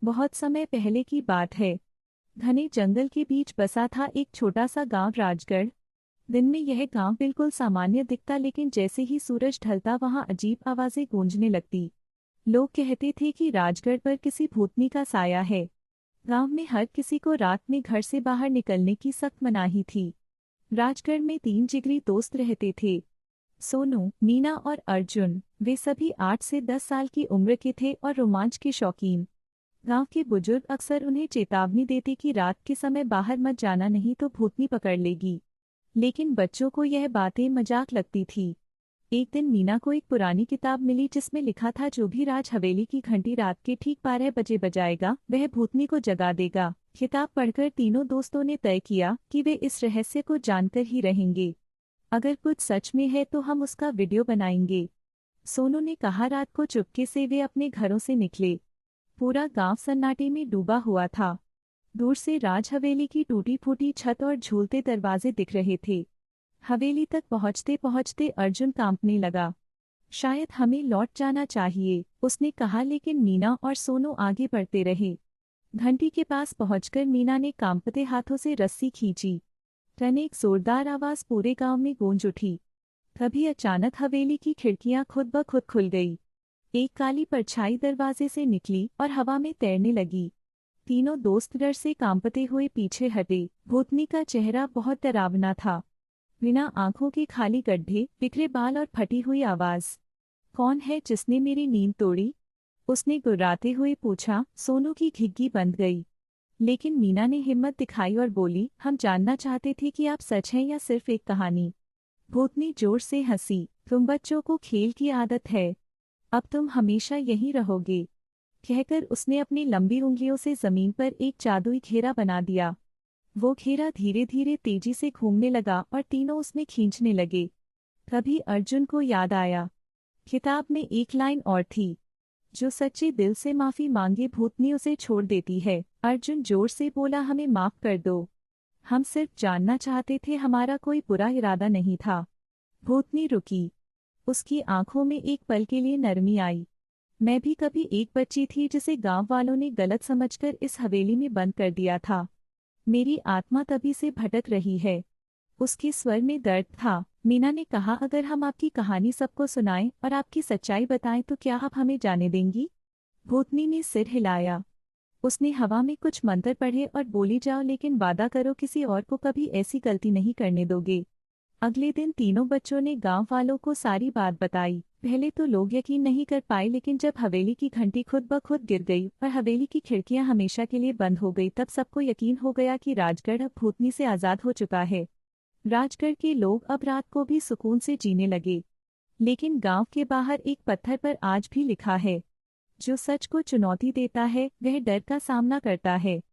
बहुत समय पहले की बात है। घने जंगल के बीच बसा था एक छोटा सा गांव राजगढ़। दिन में यह गांव बिल्कुल सामान्य दिखता, लेकिन जैसे ही सूरज ढलता वहां अजीब आवाजें गूंजने लगती। लोग कहते थे कि राजगढ़ पर किसी भूतनी का साया है। गांव में हर किसी को रात में घर से बाहर निकलने की सख्त मनाही थी। राजगढ़ में 3 जिगरी दोस्त रहते थे, सोनू, मीना और अर्जुन। वे सभी 8 से 10 साल की उम्र के थे और रोमांच के शौकीन। गांव के बुजुर्ग अक्सर उन्हें चेतावनी देते कि रात के समय बाहर मत जाना, नहीं तो भूतनी पकड़ लेगी। लेकिन बच्चों को यह बातें मजाक लगती थी। एक दिन मीना को एक पुरानी किताब मिली जिसमें लिखा था, जो भी राज हवेली की घंटी रात के ठीक 12 बजे बजाएगा वह भूतनी को जगा देगा। किताब पढ़कर तीनों दोस्तों ने तय किया कि वे इस रहस्य को जानकर ही रहेंगे। अगर कुछ सच में है तो हम उसका वीडियो बनाएंगे, सोनू ने कहा। रात को चुपके से वे अपने घरों से निकले। पूरा गांव सन्नाटे में डूबा हुआ था। दूर से राज हवेली की टूटी फूटी छत और झूलते दरवाजे दिख रहे थे। हवेली तक पहुंचते पहुंचते अर्जुन कांपने लगा। शायद हमें लौट जाना चाहिए, उसने कहा, लेकिन मीना और सोनू आगे बढ़ते रहे। घंटी के पास पहुंचकर मीना ने कांपते हाथों से रस्सी खींची। एक जोरदार आवाज पूरे गांव में गूंज उठी। तभी अचानक हवेली की खिड़कियां खुद ब खुद खुल गई। एक काली परछाई दरवाजे से निकली और हवा में तैरने लगी। तीनों दोस्त डर से कांपते हुए पीछे हटे। भूतनी का चेहरा बहुत डरावना था। बिना आंखों के खाली गड्ढे, बिखरे बाल और फटी हुई आवाज। कौन है जिसने मेरी नींद तोड़ी? उसने गुर्राते हुए पूछा। सोनू की घिग्गी बंद गई, लेकिन मीना ने हिम्मत दिखाई और बोली, हम जानना चाहते थे कि आप सच हैं या सिर्फ एक कहानी। भूतनी जोर से हंसी। तुम बच्चों को खेल की आदत है, अब तुम हमेशा यहीं रहोगे, कहकर उसने अपनी लंबी उंगलियों से जमीन पर एक जादुई घेरा बना दिया। वो घेरा धीरे धीरे तेजी से घूमने लगा और तीनों उसमें खींचने लगे। तभी अर्जुन को याद आया, किताब में एक लाइन और थी, जो सच्चे दिल से माफी मांगे भूतनी उसे छोड़ देती है। अर्जुन जोर से बोला, हमें माफ कर दो, हम सिर्फ जानना चाहते थे, हमारा कोई बुरा इरादा नहीं था। भूतनी रुकी। उसकी आंखों में एक पल के लिए नरमी आई। मैं भी कभी एक बच्ची थी जिसे गांव वालों ने गलत समझकर इस हवेली में बंद कर दिया था। मेरी आत्मा तभी से भटक रही है। उसके स्वर में दर्द था। मीना ने कहा, अगर हम आपकी कहानी सबको सुनाएं और आपकी सच्चाई बताएं तो क्या आप हमें जाने देंगी? भूतनी ने सिर हिलाया। उसने हवा में कुछ मंत्र पढ़े और बोली, जाओ, लेकिन वादा करो किसी और को कभी ऐसी गलती नहीं करने दोगे। अगले दिन तीनों बच्चों ने गांव वालों को सारी बात बताई। पहले तो लोग यकीन नहीं कर पाए, लेकिन जब हवेली की घंटी खुद ब खुद गिर गई और हवेली की खिड़कियां हमेशा के लिए बंद हो गई, तब सबको यकीन हो गया कि राजगढ़ अब भूतनी से आजाद हो चुका है। राजगढ़ के लोग अब रात को भी सुकून से जीने लगे। लेकिन गांव के बाहर एक पत्थर पर आज भी लिखा है, जो सच को चुनौती देता है वह डर का सामना करता है।